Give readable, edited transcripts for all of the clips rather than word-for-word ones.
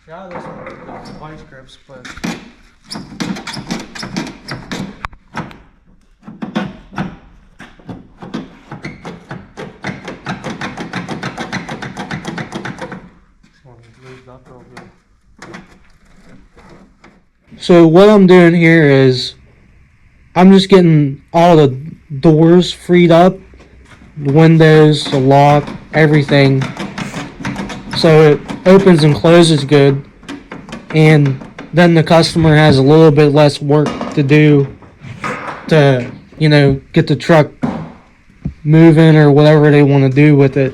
Yeah, this one the vice grips, but this one lubed up real good. So what I'm doing here is I'm just getting all the doors freed up, the windows, the lock, everything, so it opens and closes good, and then the customer has a little bit less work to do to, you know, get the truck moving or whatever they want to do with it.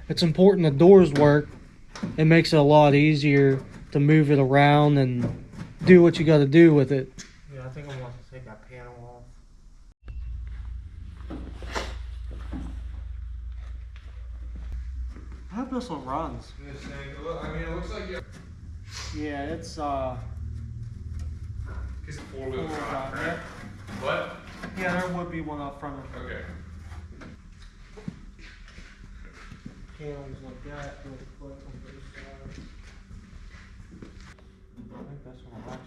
It's important the doors work. It makes it a lot easier to move it around and do what you got to do with it. Yeah, I think I'm going to take that panel off. I hope this one runs. I mean, it looks like you. Yeah, it's It's four-wheel drive, right? yeah. What? Yeah, there would be one up front. Okay. Panels like that really quick on both sides. I think that's one will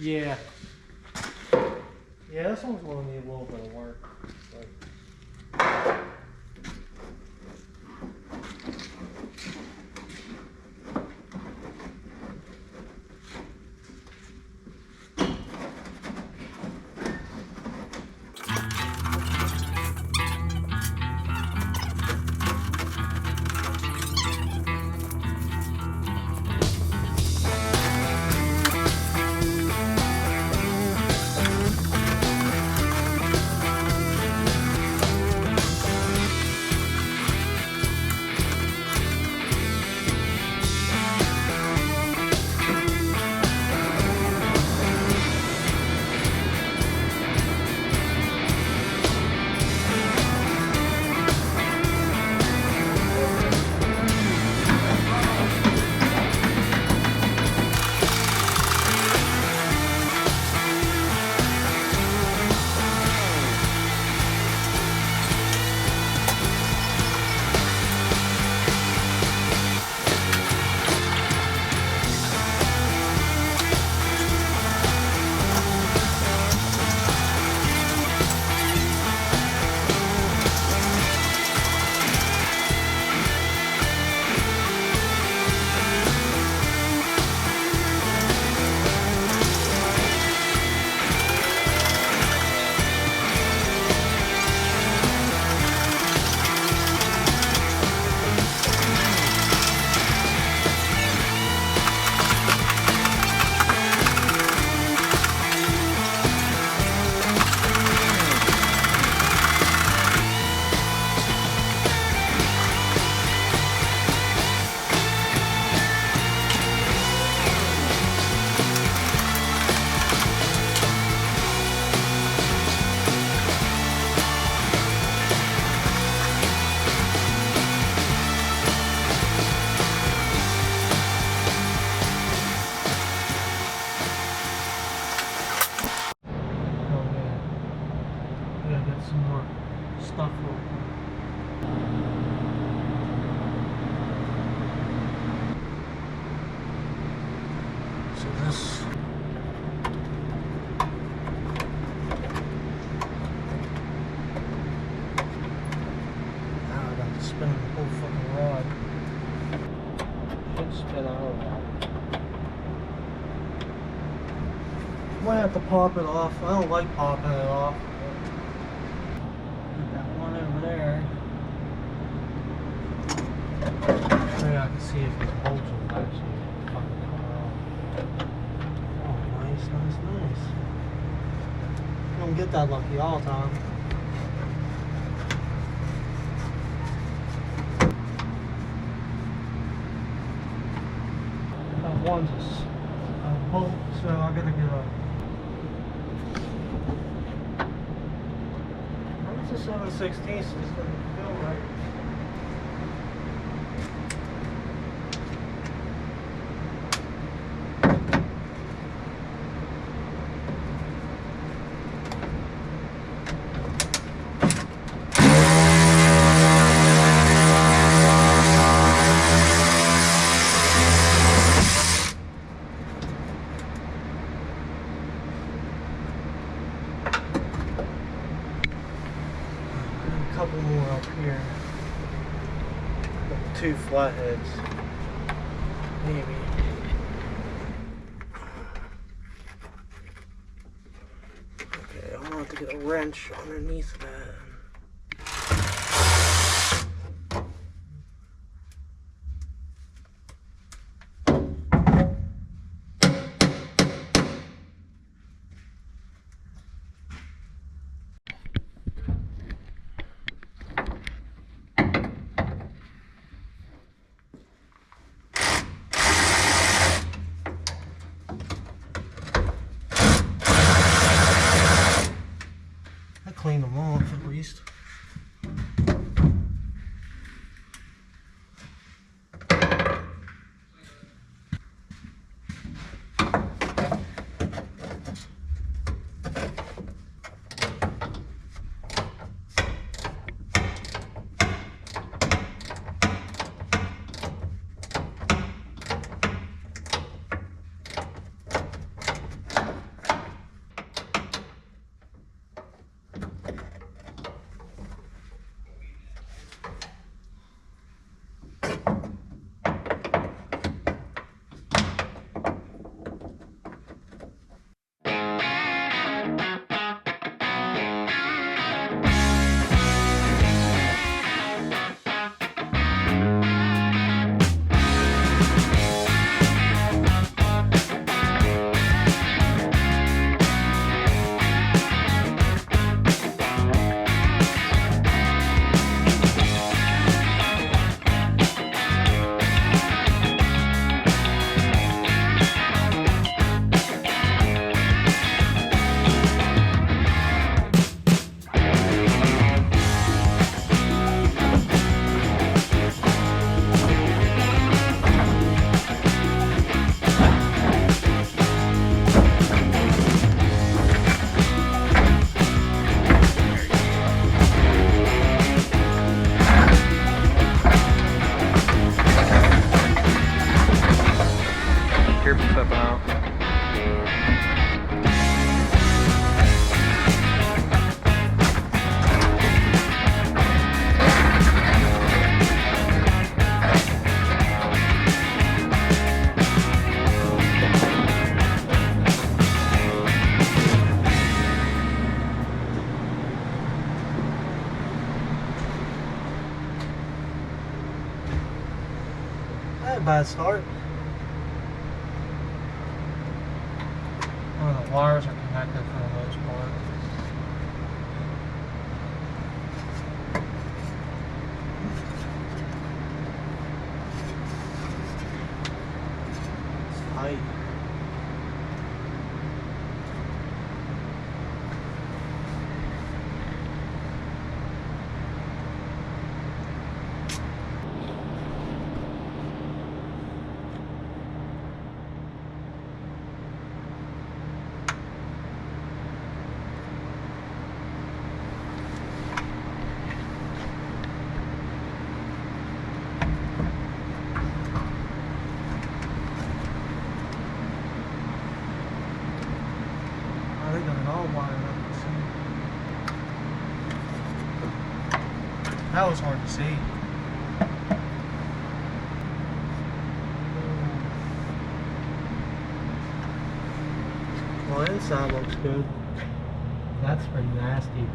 Yeah. Yeah, this one's going to need a little bit of work. But this. Now I got to spin the whole fucking rod. Should spin out of that. Might have to pop it off. I don't like popping it off. Put that one over there. Maybe I can see if the bolts will actually fucking come off. Oh, nice, nice, nice. You don't get that lucky all the time. That one's a bolt, so I gotta get a. It's a 7/16, so it's gonna feel right. Couple more up here. Two flatheads. Maybe. Okay, I'm gonna have to get a wrench underneath that. Clean them off at least. Stepping out. Not a bad start. Well, the wires are connected for the most part. It's tight. they got it all wired up. That was hard to see. Well, inside looks good. That's pretty nasty.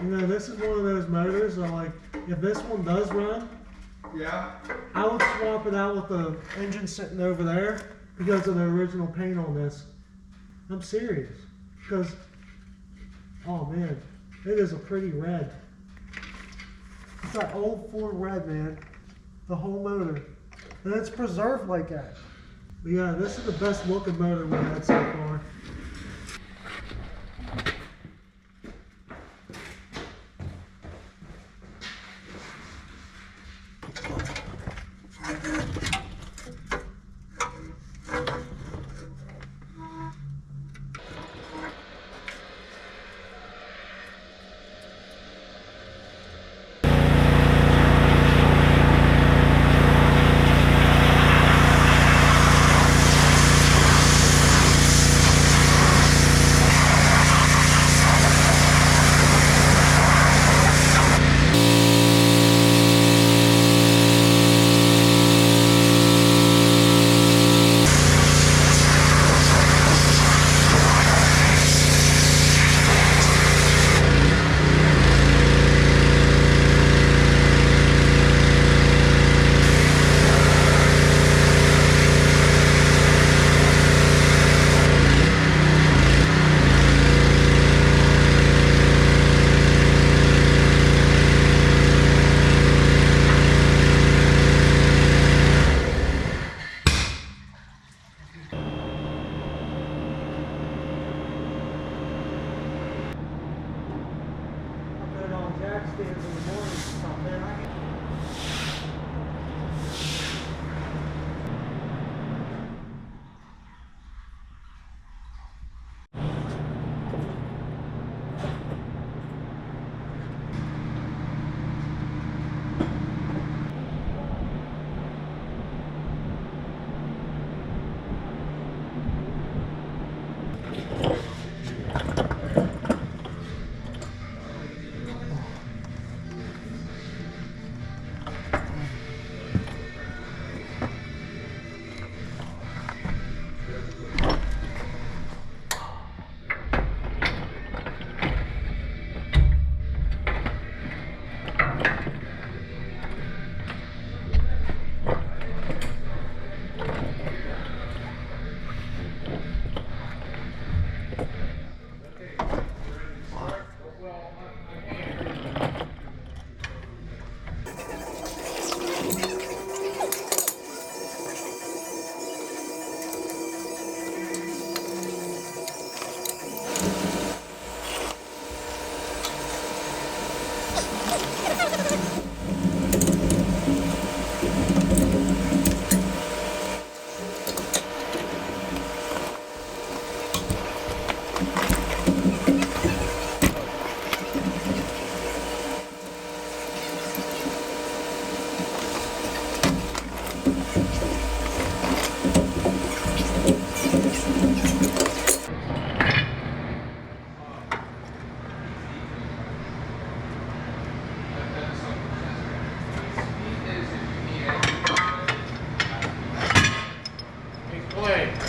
You know, this is one of those motors that, like, if this one does run, Yeah. I would swap it out with the engine sitting over there because of the original paint on this. I'm serious. Because, oh man, it is a pretty red. It's that old Ford red, man. The whole motor. And it's preserved like that. But yeah, this is the best looking motor we've had so far.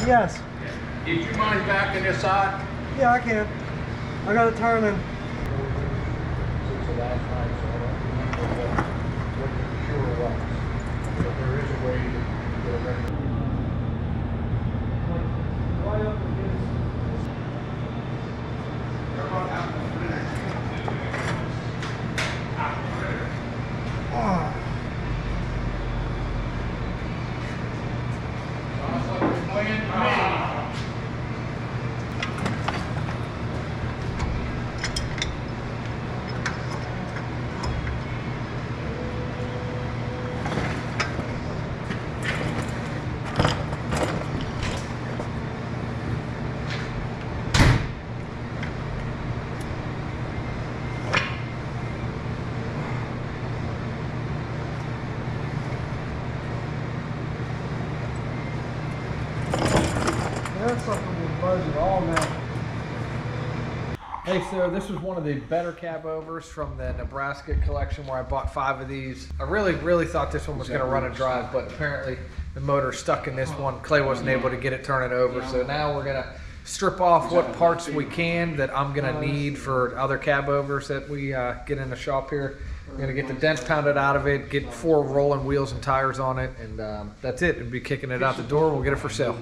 Yes. Do you mind backing this side? Yeah, I can. I got to turn in. Since the last night, so I don't remember what the sure was. But there is a way to get a record. Right up against. That's something with budget all now. Hey, so this was one of the better cab overs from the Nebraska collection where I bought 5 of these. I really thought this one was going to run and drive, but apparently the motor stuck in this one. Clay wasn't able to get it turning over, so now we're going to strip off what parts we can that I'm going to need for other cab overs that we get in the shop here. We're going to get the dents pounded out of it, get 4 rolling wheels and tires on it, and that's it. We'll be kicking it out the door. We'll get it for sale.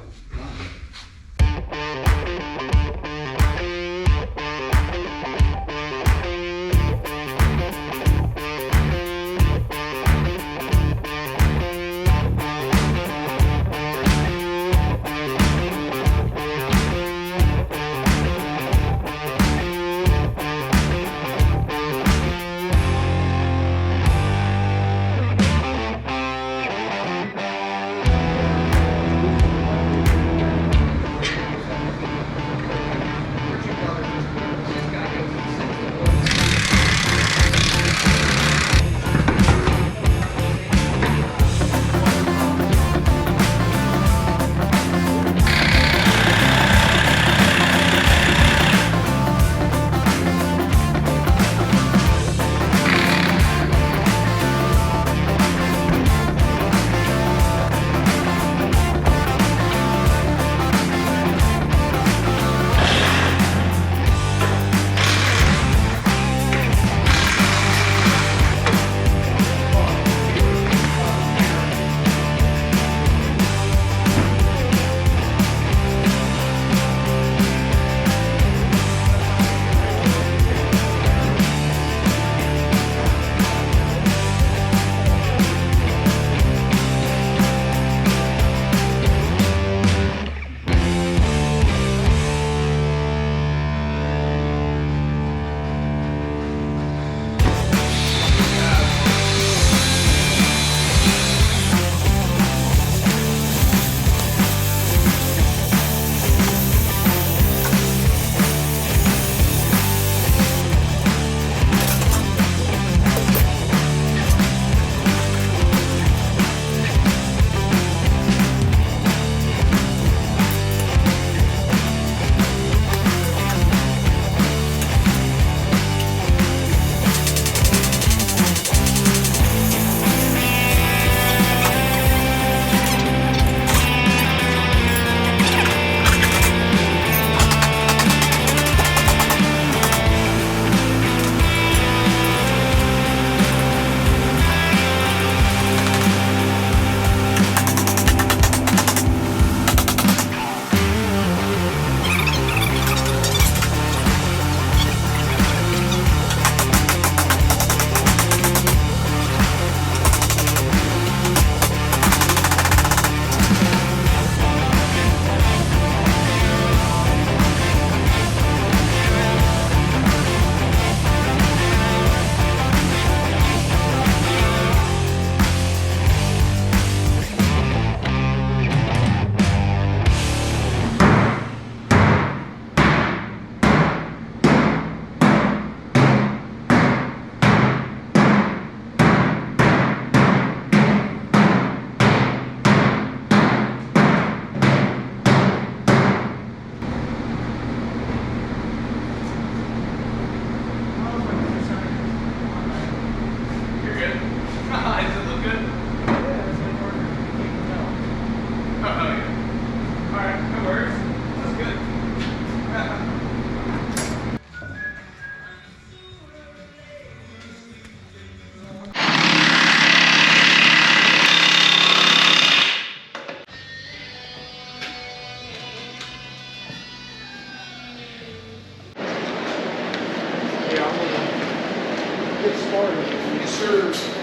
started. Yes, sir.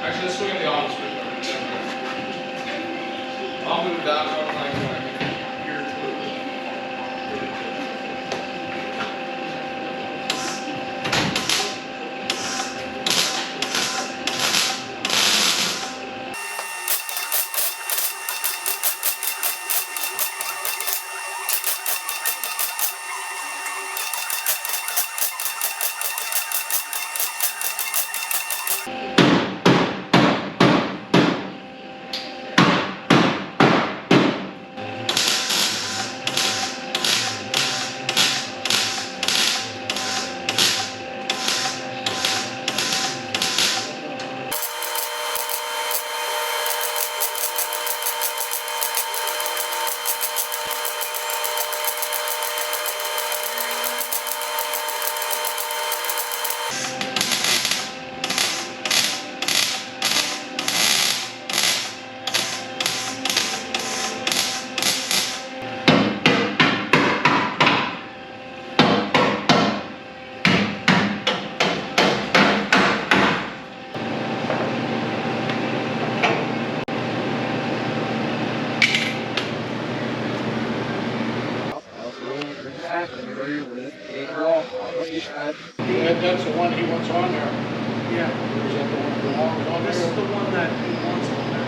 Actually, let's swing in the office with her. I'll move that one like here to That's the one he wants on there. Yeah, Or is that the one that belongs on this is there? the one that he wants on there.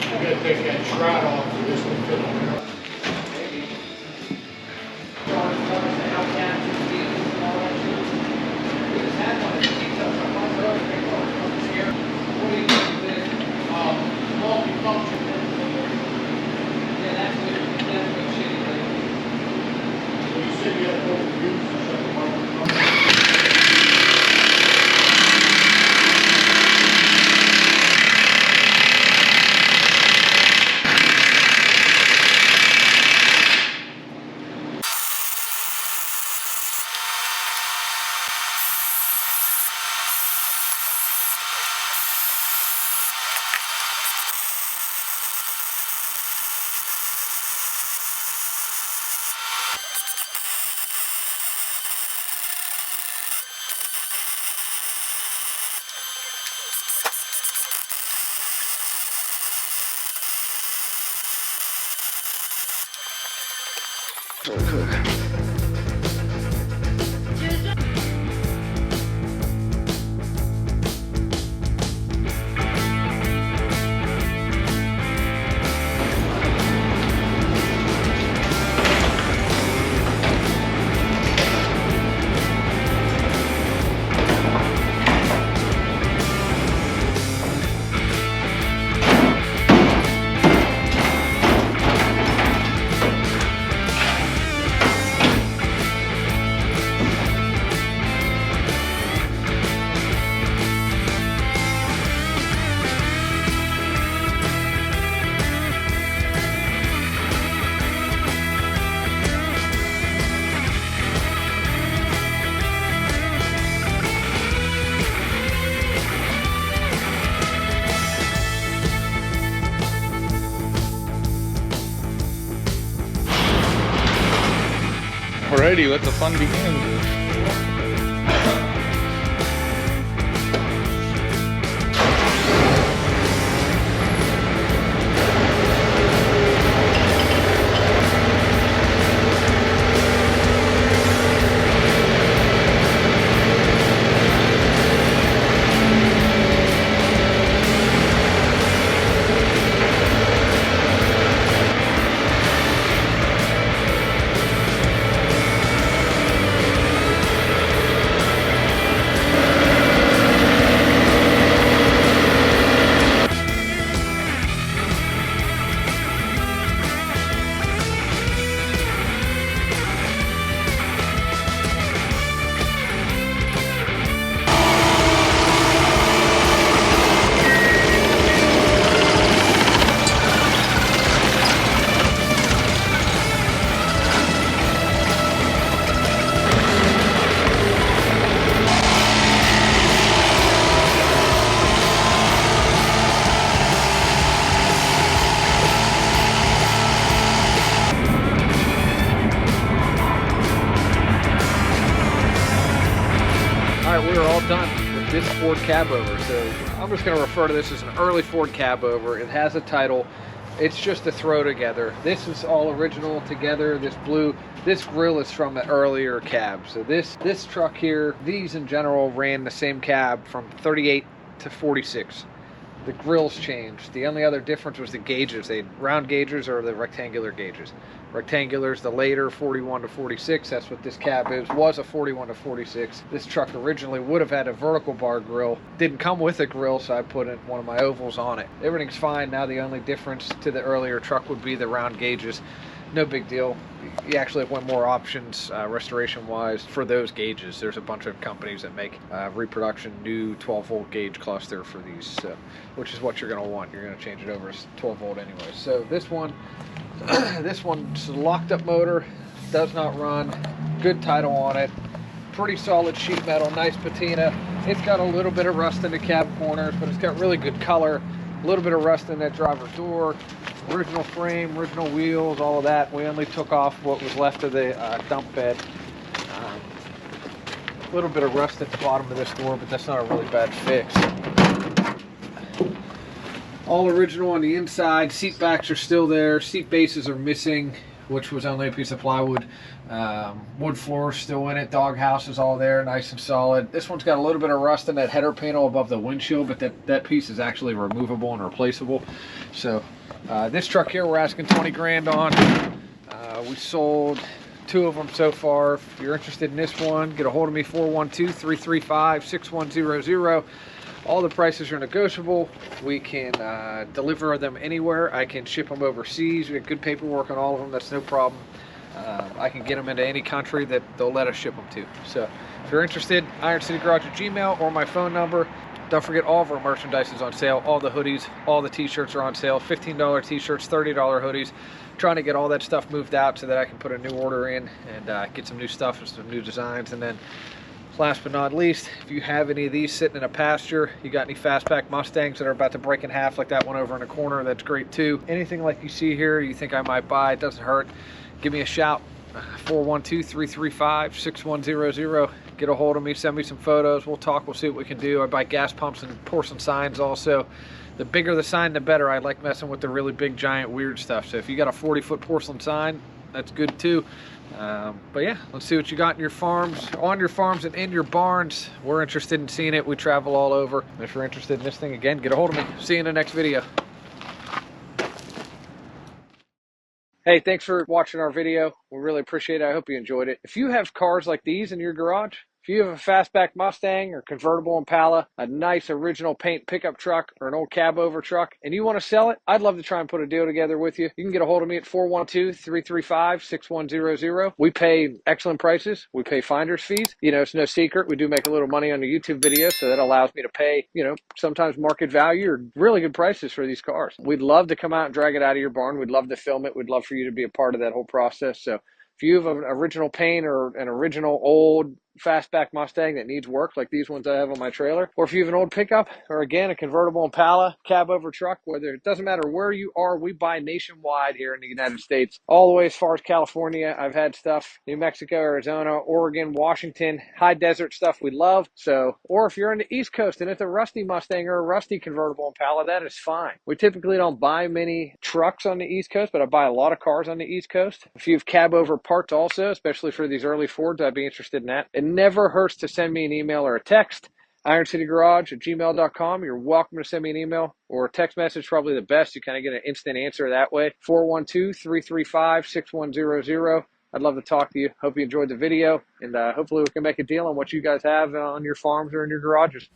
You gotta take that shroud off so this will fit on there. Multi-function. You said you had to go to use or something. Alrighty, let the fun begin. We are all done with this Ford cab over. So I'm just going to refer to this as an early Ford cab over. It has a title. It's just a throw together. This is all original together. This blue, this grill is from an earlier cab. So this truck here, these in general ran the same cab from 38 to 46. The grills changed. The only other difference was the gauges. They had round gauges or the rectangular gauges. Rectangulars, the later 41 to 46. That's what this cab is. Was a 41 to 46. This truck originally would have had a vertical bar grill. Didn't come with a grill, so I put one of my ovals on it. Everything's fine now. The only difference to the earlier truck would be the round gauges. No big deal. You actually have one more options restoration-wise for those gauges. There's a bunch of companies that make reproduction new 12-volt gauge cluster for these, so, which is what you're going to want. You're going to change it over to 12-volt anyway. So this one, this one's a locked-up motor, does not run. Good title on it. Pretty solid sheet metal, nice patina. It's got a little bit of rust in the cab corners, but it's got really good color. A little bit of rust in that driver's door. Original frame, original wheels, all of that. We only took off what was left of the dump bed. A little bit of rust at the bottom of this door, but that's not a really bad fix. All original on the inside. Seat backs are still there. Seat bases are missing, which was only a piece of plywood. Wood floor still in it. Dog house is all there, nice and solid. This one's got a little bit of rust in that header panel above the windshield, but that piece is actually removable and replaceable. So this truck here we're asking 20 grand on. We sold 2 of them so far. If you're interested in this one, get a hold of me, 412-335-6100. All the prices are negotiable. We can deliver them anywhere. I can ship them overseas. We have good paperwork on all of them. That's no problem. I can get them into any country that they'll let us ship them to. So if you're interested, IronCityGarage@gmail or my phone number. Don't forget, all of our merchandise is on sale. All the hoodies, all the t-shirts are on sale. $15 t-shirts, $30 hoodies. Trying to get all that stuff moved out so that I can put a new order in and get some new stuff and some new designs. And then last but not least, if you have any of these sitting in a pasture, you got any Fastback Mustangs that are about to break in half like that one over in the corner, that's great too. Anything like you see here you think I might buy, it doesn't hurt, give me a shout. 412-335-6100. Get a hold of me, send me some photos, we'll talk, we'll see what we can do. I buy gas pumps and porcelain signs also. The bigger the sign, the better. I like messing with the really big, giant, weird stuff. So if you got a 40-foot porcelain sign, that's good too. But yeah, let's see what you got in your farms, on your farms and in your barns. We're interested in seeing it. We travel all over. If you're interested in this thing, again, get a hold of me. See you in the next video. Hey, thanks for watching our video. We really appreciate it. I hope you enjoyed it. If you have cars like these in your garage, if you have a fastback Mustang or convertible Impala, a nice original paint pickup truck or an old cab over truck, and you want to sell it, I'd love to try and put a deal together with you. You can get a hold of me at 412-335-6100. We pay excellent prices. We pay finder's fees. You know, it's no secret. We do make a little money on the YouTube videos, so that allows me to pay, you know, sometimes market value or really good prices for these cars. We'd love to come out and drag it out of your barn. We'd love to film it. We'd love for you to be a part of that whole process. So if you have an original paint or an original old fastback Mustang that needs work, like these ones I have on my trailer, or if you have an old pickup, or again, a convertible Impala, cab over truck, whether it doesn't matter where you are, we buy nationwide here in the United States, all the way as far as California. I've had stuff, New Mexico, Arizona, Oregon, Washington, high desert stuff we love. So, or if you're on the East Coast and it's a rusty Mustang or a rusty convertible Impala, that is fine. We typically don't buy many trucks on the East Coast, but I buy a lot of cars on the East Coast. If you have cab over parts also, especially for these early Fords, I'd be interested in that. It never hurts to send me an email or a text. IronCityGarage@gmail.com. You're welcome to send me an email or a text message, probably the best. You kind of get an instant answer that way. 412-335-6100. I'd love to talk to you. Hope you enjoyed the video, and hopefully we can make a deal on what you guys have on your farms or in your garages.